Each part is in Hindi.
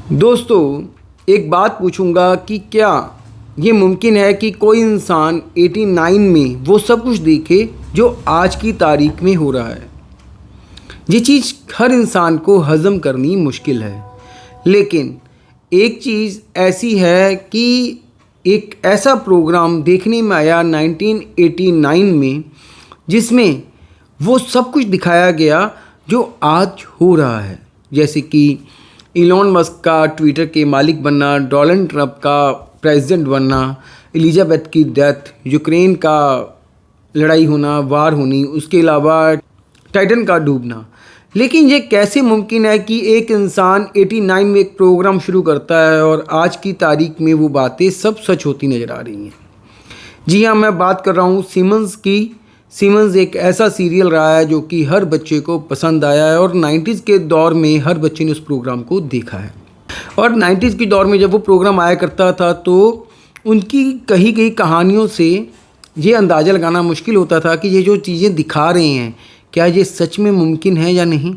दोस्तों, एक बात पूछूंगा कि क्या ये मुमकिन है कि कोई इंसान 89 में वो सब कुछ देखे जो आज की तारीख में हो रहा है। ये चीज़ हर इंसान को हज़म करनी मुश्किल है, लेकिन एक चीज़ ऐसी है कि एक ऐसा प्रोग्राम देखने में आया 1989 में जिसमें वो सब कुछ दिखाया गया जो आज हो रहा है। जैसे कि इलॉन मस्क का ट्विटर के मालिक बनना, डोनाल्ड ट्रंप का प्रेसिडेंट बनना, एलिजाबेथ की डेथ, यूक्रेन का लड़ाई होना, वार होनी, उसके अलावा टाइटन का डूबना। लेकिन ये कैसे मुमकिन है कि एक इंसान 89 में एक प्रोग्राम शुरू करता है और आज की तारीख में वो बातें सब सच होती नज़र आ रही हैं। जी हाँ, मैं बात कर रहा हूँ सिमंस की। सिमंस एक ऐसा सीरियल रहा है जो कि हर बच्चे को पसंद आया है और 90s के दौर में हर बच्चे ने उस प्रोग्राम को देखा है। और 90s के दौर में जब वो प्रोग्राम आया करता था तो उनकी कही गई कहानियों से ये अंदाज़ा लगाना मुश्किल होता था कि ये जो चीज़ें दिखा रहे हैं क्या ये सच में मुमकिन है या नहीं।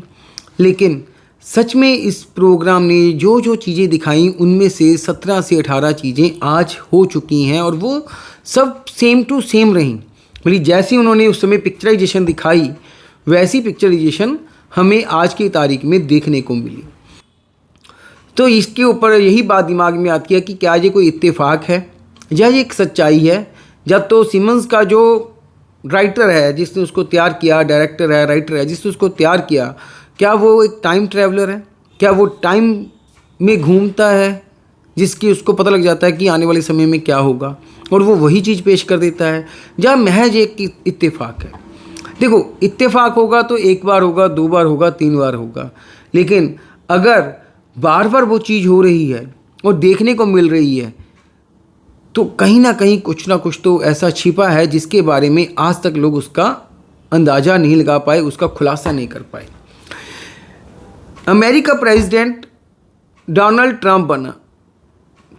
लेकिन सच में इस प्रोग्राम ने जो जो चीज़ें दिखाई उनमें से 17 से 18 चीज़ें आज हो चुकी हैं और वो सब सेम टू सेम रहीं। मतलब जैसी उन्होंने उस समय पिक्चराइजेशन दिखाई वैसी पिक्चराइजेशन हमें आज की तारीख में देखने को मिली। तो इसके ऊपर यही बात दिमाग में आती है कि क्या ये कोई इत्तेफाक है या ये एक सच्चाई है। जब तो सिमंस का जो राइटर है जिसने उसको तैयार किया, डायरेक्टर है, राइटर है जिसने उसको तैयार किया, क्या वो एक टाइम ट्रैवलर है? क्या वो टाइम में घूमता है जिसकी उसको पता लग जाता है कि आने वाले समय में क्या होगा और वो वही चीज़ पेश कर देता है, या महज एक इत्तेफाक है? देखो, इत्तेफाक होगा तो एक बार होगा, दो बार होगा, तीन बार होगा, लेकिन अगर बार बार वो चीज़ हो रही है और देखने को मिल रही है तो कहीं ना कहीं कुछ ना कुछ तो ऐसा छिपा है जिसके बारे में आज तक लोग उसका अंदाज़ा नहीं लगा पाए, उसका खुलासा नहीं कर पाए। अमेरिका प्रेसिडेंट डोनाल्ड ट्रंप बना।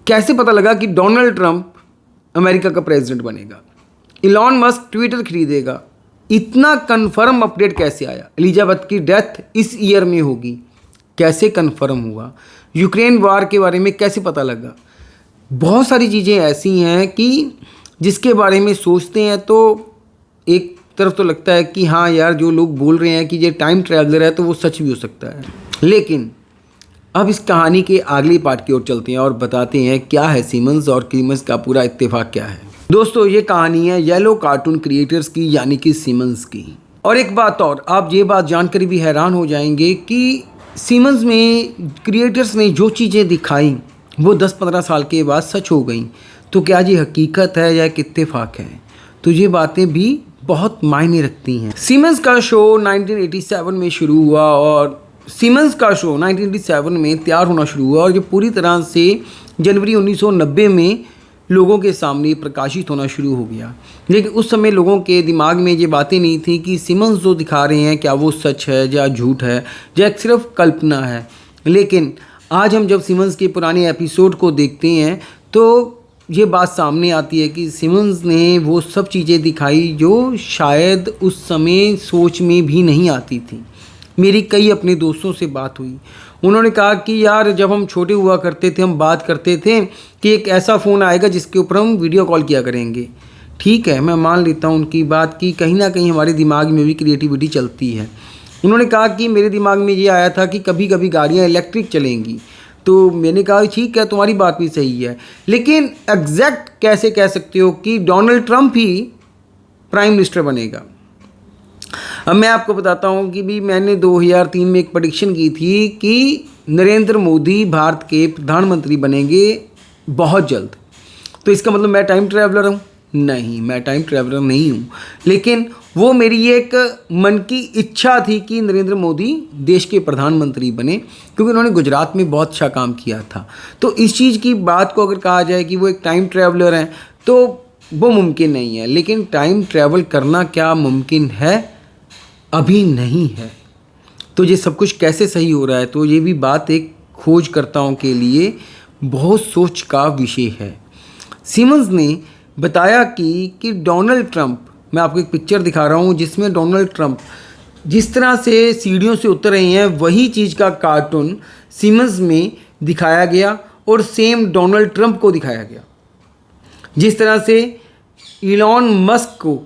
कैसे पता लगा कि डोनाल्ड ट्रंप अमेरिका का प्रेसिडेंट बनेगा? इलॉन मस्क ट्विटर खरीदेगा। इतना कंफर्म अपडेट कैसे आया? एलिजाबेथ की डेथ इस ईयर में होगी, कैसे कंफर्म हुआ? यूक्रेन वार के बारे में कैसे पता लगा? बहुत सारी चीज़ें ऐसी हैं कि जिसके बारे में सोचते हैं तो एक तरफ तो लगता है कि हाँ यार, जो लोग बोल रहे हैं कि ये टाइम ट्रैवलर है तो वो सच भी हो सकता है। लेकिन अब इस कहानी के अगली पार्ट की ओर चलते हैं और बताते हैं क्या है सिमंस और सिमंस का पूरा इत्तेफाक क्या है। दोस्तों, ये कहानी है येलो कार्टून क्रिएटर्स की, यानी कि सिमंस की। और एक बात और, आप ये बात जानकर भी हैरान हो जाएंगे कि सिमंस में क्रिएटर्स ने जो चीज़ें दिखाई वो 10-15 साल के बाद सच हो गई। तो क्या ये हकीकत है या एक इत्तेफाक है? तो ये बातें भी बहुत मायने रखती हैं। सिमंस का शो 1987 में शुरू हुआ और सिमंस का शो 1987 में तैयार होना शुरू हुआ और ये पूरी तरह से जनवरी 1990 में लोगों के सामने प्रकाशित होना शुरू हो गया। लेकिन उस समय लोगों के दिमाग में ये बातें नहीं थी कि सिमंस जो दिखा रहे हैं क्या वो सच है या झूठ है या सिर्फ कल्पना है। लेकिन आज हम जब सिमंस के पुराने एपिसोड को देखते हैं तो ये बात सामने आती है कि सिमंस ने वो सब चीज़ें दिखाई जो शायद उस समय सोच में भी नहीं आती थी। मेरी कई अपने दोस्तों से बात हुई, उन्होंने कहा कि यार, जब हम छोटे हुआ करते थे हम बात करते थे कि एक ऐसा फ़ोन आएगा जिसके ऊपर हम वीडियो कॉल किया करेंगे। ठीक है, मैं मान लेता हूँ उनकी बात कि कहीं ना कहीं हमारे दिमाग में भी क्रिएटिविटी चलती है। उन्होंने कहा कि मेरे दिमाग में ये आया था कि कभी कभी गाड़ियाँ इलेक्ट्रिक चलेंगी। तो मैंने कहा ठीक है, तुम्हारी बात भी सही है, लेकिन एग्जैक्ट कैसे कह सकते हो कि डोनाल्ड ट्रंप ही प्राइम मिनिस्टर बनेगा? अब मैं आपको बताता हूँ कि भी मैंने 2003 में एक प्रेडिक्शन की थी कि नरेंद्र मोदी भारत के प्रधानमंत्री बनेंगे बहुत जल्द। तो इसका मतलब मैं टाइम ट्रैवलर हूँ? नहीं, मैं टाइम ट्रैवलर नहीं हूँ, लेकिन वो मेरी एक मन की इच्छा थी कि नरेंद्र मोदी देश के प्रधानमंत्री बने, क्योंकि उन्होंने गुजरात में बहुत अच्छा काम किया था। तो इस चीज़ की बात को अगर कहा जाए कि वो एक टाइम ट्रैवलर हैं तो वो मुमकिन नहीं है। लेकिन टाइम ट्रैवल करना क्या मुमकिन है? अभी नहीं है। तो ये सब कुछ कैसे सही हो रहा है? तो ये भी बात एक खोजकर्ताओं के लिए बहुत सोच का विषय है। सिमंस ने बताया कि डोनाल्ड ट्रंप, मैं आपको एक पिक्चर दिखा रहा हूँ जिसमें डोनाल्ड ट्रंप जिस तरह से सीढ़ियों से उतर रहे हैं वही चीज़ का कार्टून सिमंस में दिखाया गया और सेम डोनाल्ड ट्रंप को दिखाया गया। जिस तरह से इलॉन मस्क को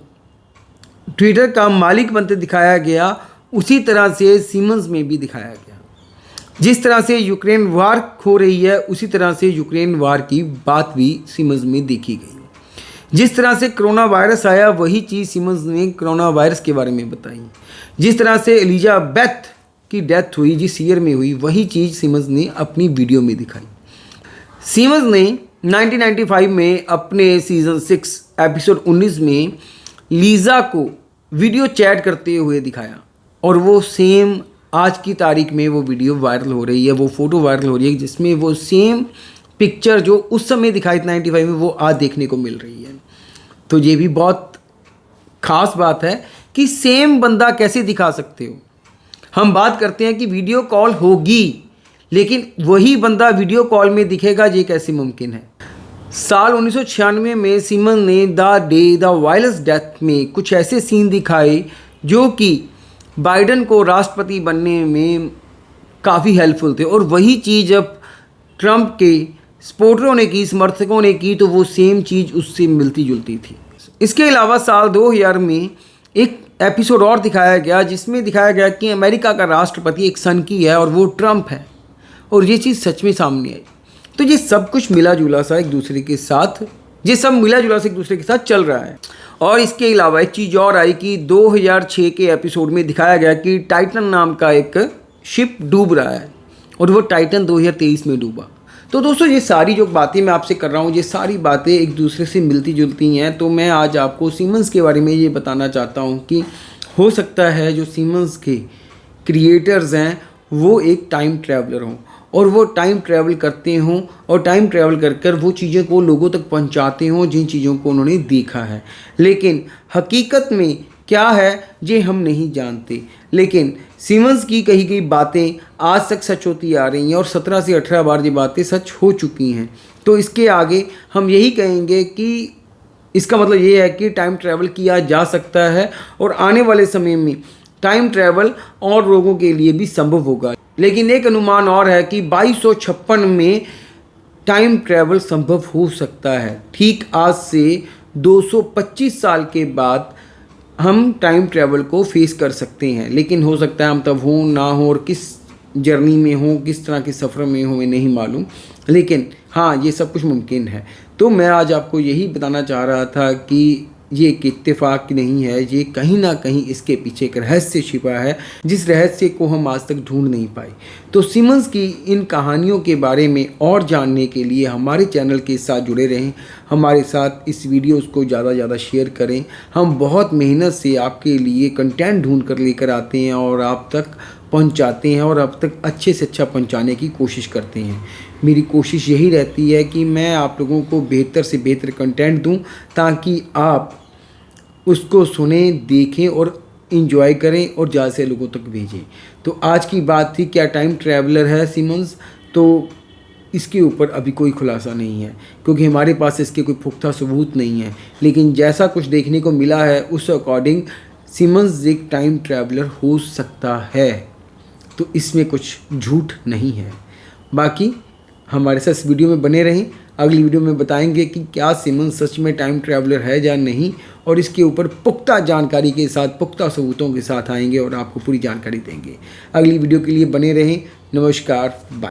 ट्विटर का मालिक बनते दिखाया गया, उसी तरह से सीमंस में भी दिखाया गया। जिस तरह से यूक्रेन वार हो रही है, उसी तरह से यूक्रेन वार की बात भी सीमंस में देखी गई। जिस तरह से कोरोना वायरस आया, वही चीज़ सीमंस ने कोरोना वायरस के बारे में बताई। जिस तरह से एलिजाबेथ की डेथ हुई जिस ईयर में हुई, वही चीज़ सीमंस ने अपनी वीडियो में दिखाई। सीमंस ने 1995 में अपने सीज़न 6 एपिसोड 19 में लीज़ा को वीडियो चैट करते हुए दिखाया और वो सेम आज की तारीख में वो वीडियो वायरल हो रही है, वो फ़ोटो वायरल हो रही है जिसमें वो सेम पिक्चर जो उस समय दिखाई थी 95 में, वो आज देखने को मिल रही है। तो ये भी बहुत ख़ास बात है कि सेम बंदा कैसे दिखा सकते हो। हम बात करते हैं कि वीडियो कॉल होगी, लेकिन वही बंदा वीडियो कॉल में दिखेगा, ये कैसे मुमकिन है। साल 1996 में सीमन ने the day the virus death में कुछ ऐसे सीन दिखाए जो कि बाइडन को राष्ट्रपति बनने में काफ़ी हेल्पफुल थे, और वही चीज़ जब ट्रंप के सपोर्टरों ने की, समर्थकों ने की, तो वो सेम चीज़ उससे मिलती जुलती थी। इसके अलावा साल 2000 में एक एपिसोड और दिखाया गया जिसमें दिखाया गया कि अमेरिका का राष्ट्रपति एक सन की है और वो ट्रंप है, और ये चीज़ सच में सामने आई। तो ये सब कुछ मिला जुला सा एक दूसरे के साथ, ये सब मिला जुला सा एक दूसरे के साथ चल रहा है। और इसके अलावा एक चीज़ और आई कि 2006 के एपिसोड में दिखाया गया कि टाइटन नाम का एक शिप डूब रहा है, और वो टाइटन 2023 में डूबा। तो दोस्तों, ये सारी जो बातें मैं आपसे कर रहा हूँ, ये सारी बातें एक दूसरे से मिलती जुलती हैं। तो मैं आज आपको सीमंस के बारे में ये बताना चाहता हूँ कि हो सकता है जो सीमंस के क्रिएटर्स हैं वो एक टाइम ट्रैवलर हों, और वो टाइम ट्रैवल करते हों, और टाइम ट्रैवल कर कर वो चीज़ों को लोगों तक पहुंचाते हों जिन चीज़ों को उन्होंने देखा है। लेकिन हकीकत में क्या है ये हम नहीं जानते। लेकिन सीमंस की कही गई बातें आज तक सच होती आ रही हैं, और 17 से 18 बार ये बातें सच हो चुकी हैं। तो इसके आगे हम यही कहेंगे कि इसका मतलब ये है कि टाइम ट्रैवल किया जा सकता है, और आने वाले समय में टाइम ट्रैवल और लोगों के लिए भी संभव होगा। लेकिन एक अनुमान और है कि 2256 में टाइम ट्रैवल संभव हो सकता है। ठीक आज से 225 साल के बाद हम टाइम ट्रैवल को फेस कर सकते हैं। लेकिन हो सकता है हम तब हों ना हो, और किस जर्नी में हो, किस तरह के सफ़र में हो, हमें नहीं मालूम। लेकिन हाँ, ये सब कुछ मुमकिन है। तो मैं आज आपको यही बताना चाह रहा था कि ये एक इत्तेफाक नहीं है, ये कहीं ना कहीं इसके पीछे एक रहस्य छिपा है, जिस रहस्य को हम आज तक ढूंढ नहीं पाए। तो सीमंस की इन कहानियों के बारे में और जानने के लिए हमारे चैनल के साथ जुड़े रहें, हमारे साथ इस वीडियोस को ज़्यादा से ज़्यादा शेयर करें। हम बहुत मेहनत से आपके लिए कंटेंट ढूंढ कर लेकर आते हैं और आप तक पहुंचाते हैं, और अब तक अच्छे से अच्छा पहुंचाने की कोशिश करते हैं। मेरी कोशिश यही रहती है कि मैं आप लोगों को बेहतर से बेहतर कंटेंट दूं, ताकि आप उसको सुने, देखें और इन्जॉय करें, और ज़्यादा से लोगों तक भेजें। तो आज की बात थी, क्या टाइम ट्रैवलर है सीमंस? तो इसके ऊपर अभी कोई खुलासा नहीं है, क्योंकि हमारे पास इसके कोई पुख्ता सबूत नहीं है। लेकिन जैसा कुछ देखने को मिला है, उस अकॉर्डिंग सीमंस एक टाइम ट्रैवलर हो सकता है। तो इसमें कुछ झूठ नहीं है। बाकी हमारे साथ इस वीडियो में बने रहें। अगली वीडियो में बताएंगे कि क्या सीमंस सच में टाइम ट्रैवलर है या नहीं, और इसके ऊपर पुख्ता जानकारी के साथ, पुख्ता सबूतों के साथ आएंगे और आपको पूरी जानकारी देंगे। अगली वीडियो के लिए बने रहें। नमस्कार, बाय।